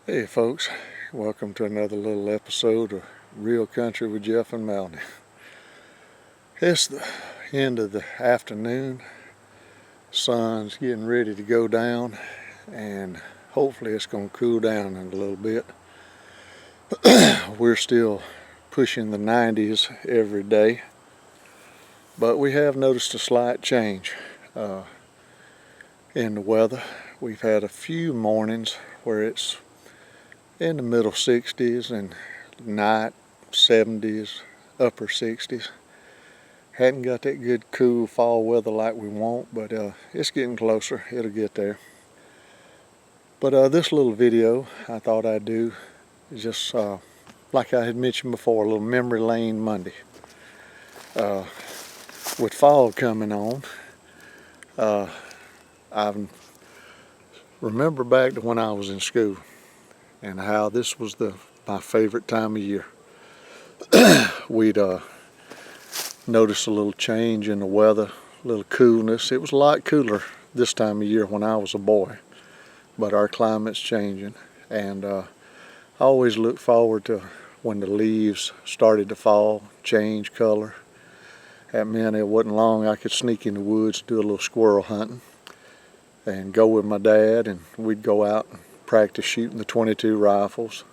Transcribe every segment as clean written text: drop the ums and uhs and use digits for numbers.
Hey folks, welcome to another little episode of Real Country with Jeff and Melanie. It's the end of the afternoon, sun's getting ready to go down, and hopefully it's going to cool down in a little bit. We're still pushing the 90s every day, but we have noticed a slight change in the weather. We've had a few mornings where it's in the middle 60s and night 70s, upper 60s. Hadn't got that good cool fall weather like we want, but it's getting closer. It'll get there. But this little video I thought I'd do is just like I had mentioned before, a little memory lane Monday. With fall coming on, I remember back to when I was in school and how this was my favorite time of year. We'd notice a little change in the weather, a little coolness. It was a lot cooler this time of year when I was a boy, but our climate's changing, and I always look forward to when the leaves started to fall, change color. That meant it wasn't long I could sneak in the woods, do a little squirrel hunting, and go with my dad, and we'd go out and practice shooting the .22 rifles.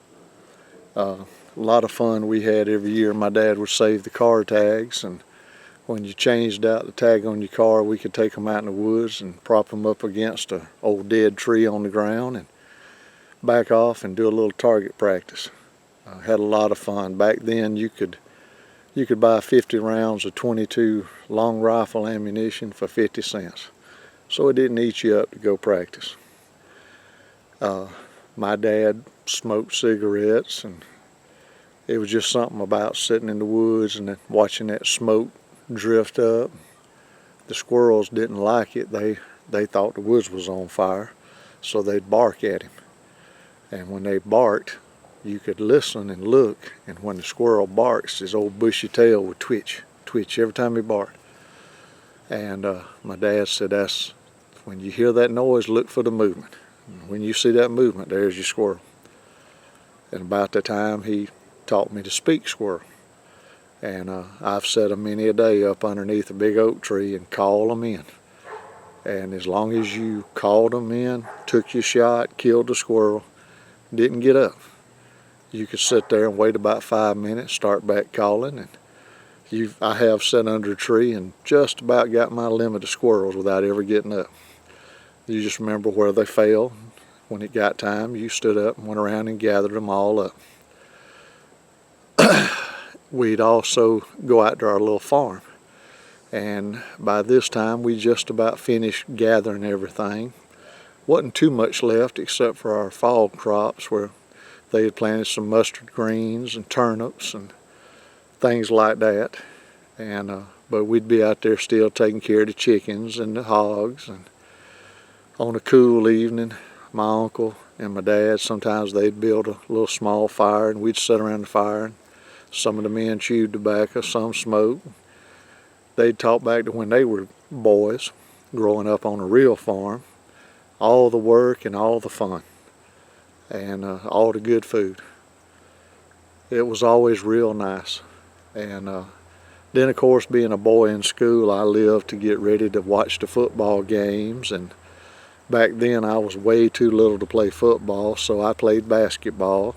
A lot of fun we had every year. My dad would save the car tags, and when you changed out the tag on your car, we could take them out in the woods and prop them up against an old dead tree on the ground and back off and do a little target practice. Had a lot of fun. Back then you could buy 50 rounds of .22 long rifle ammunition for 50 cents. So it didn't eat you up to go practice. My dad smoked cigarettes, and it was just something about sitting in the woods and watching that smoke drift up. The squirrels didn't like it. They thought the woods was on fire, so they'd bark at him. And when they barked, you could listen and look, and when the squirrel barks, his old bushy tail would twitch every time he barked. And my dad said, that's when you hear that noise, look for the movement. When you see that movement, there's your squirrel. And about that time, he taught me to speak squirrel. And I've sat them many a day up underneath a big oak tree and called them in. And as long as you called them in, took your shot, killed the squirrel, didn't get up, you could sit there and wait about 5 minutes, start back calling, and I have sat under a tree and just about got my limit of squirrels without ever getting up. You just remember where they fell. When it got time, you stood up and went around and gathered them all up. We'd also go out to our little farm, and by this time we just about finished gathering everything. Wasn't too much left except for our fall crops, where they had planted some mustard greens and turnips and things like that. And but we'd be out there still taking care of the chickens and the hogs. And on a cool evening, my uncle and my dad, sometimes they'd build a little small fire, and we'd sit around the fire, and some of the men chewed tobacco, some smoked. They'd talk back to when they were boys, growing up on a real farm, all the work and all the fun, and all the good food. It was always real nice. And then, of course, being a boy in school, I lived to get ready to watch the football games, and back then I was way too little to play football, so I played basketball.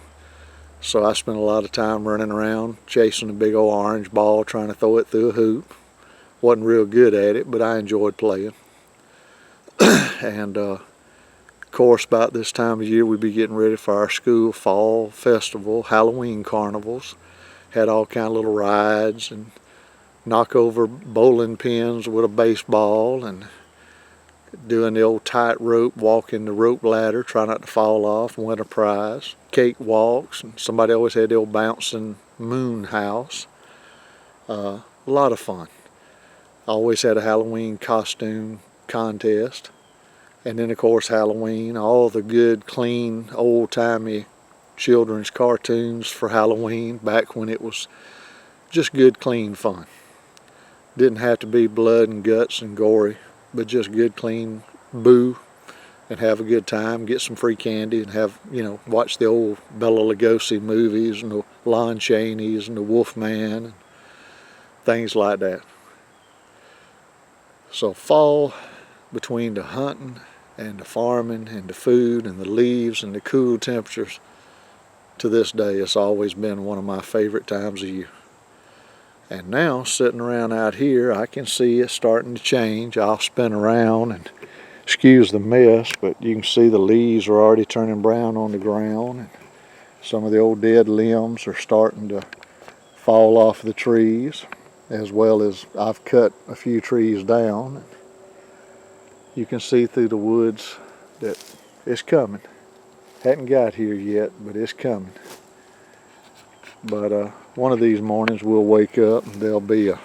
So I spent a lot of time running around chasing a big old orange ball, trying to throw it through a hoop. Wasn't real good at it, but I enjoyed playing. And of course, about this time of year, we'd be getting ready for our school fall festival, Halloween carnivals. Had all kind of little rides and knock over bowling pins with a baseball, and doing the old tightrope, walking the rope ladder, try not to fall off and win a prize. Cake walks, and somebody always had the old bouncing moon house. A lot of fun. Always had a Halloween costume contest. And then, of course, Halloween, all the good, clean, old-timey children's cartoons for Halloween, back when it was just good, clean fun. Didn't have to be blood and guts and gory, but just good, clean boo and have a good time, get some free candy, and have, watch the old Bela Lugosi movies and the Lon Chaney's and the Wolfman and things like that. So fall, between the hunting and the farming and the food and the leaves and the cool temperatures, to this day it's always been one of my favorite times of year. And now, sitting around out here, I can see it starting to change. I'll spin around and excuse the mess, but you can see the leaves are already turning brown on the ground, and some of the old dead limbs are starting to fall off the trees, as well as I've cut a few trees down. You can see through the woods that it's coming. Hadn't got here yet, but it's coming. But one of these mornings we'll wake up and there'll be a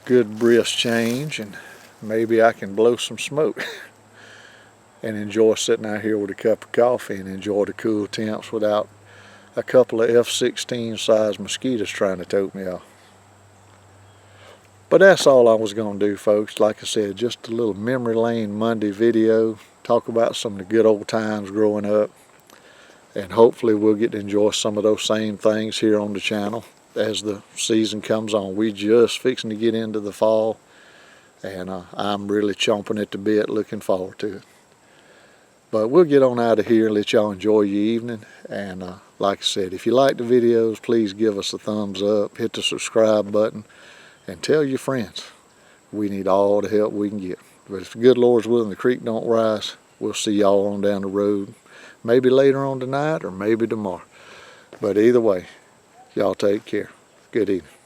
good brisk change, and maybe I can blow some smoke and enjoy sitting out here with a cup of coffee and enjoy the cool temps without a couple of F-16 size mosquitoes trying to tote me off. But that's all I was going to do, folks. Like I said, just a little memory lane Monday video, talk about some of the good old times growing up, and hopefully we'll get to enjoy some of those same things here on the channel as the season comes on. We just fixing to get into the fall, and I'm really chomping at the bit, looking forward to it. But we'll get on out of here and let y'all enjoy your evening. And like I said, if you like the videos, please give us a thumbs up, hit the subscribe button, and tell your friends. We need all the help we can get. But if the good Lord's willing, the creek don't rise, we'll see y'all on down the road. Maybe later on tonight or maybe tomorrow. But either way, y'all take care. Good evening.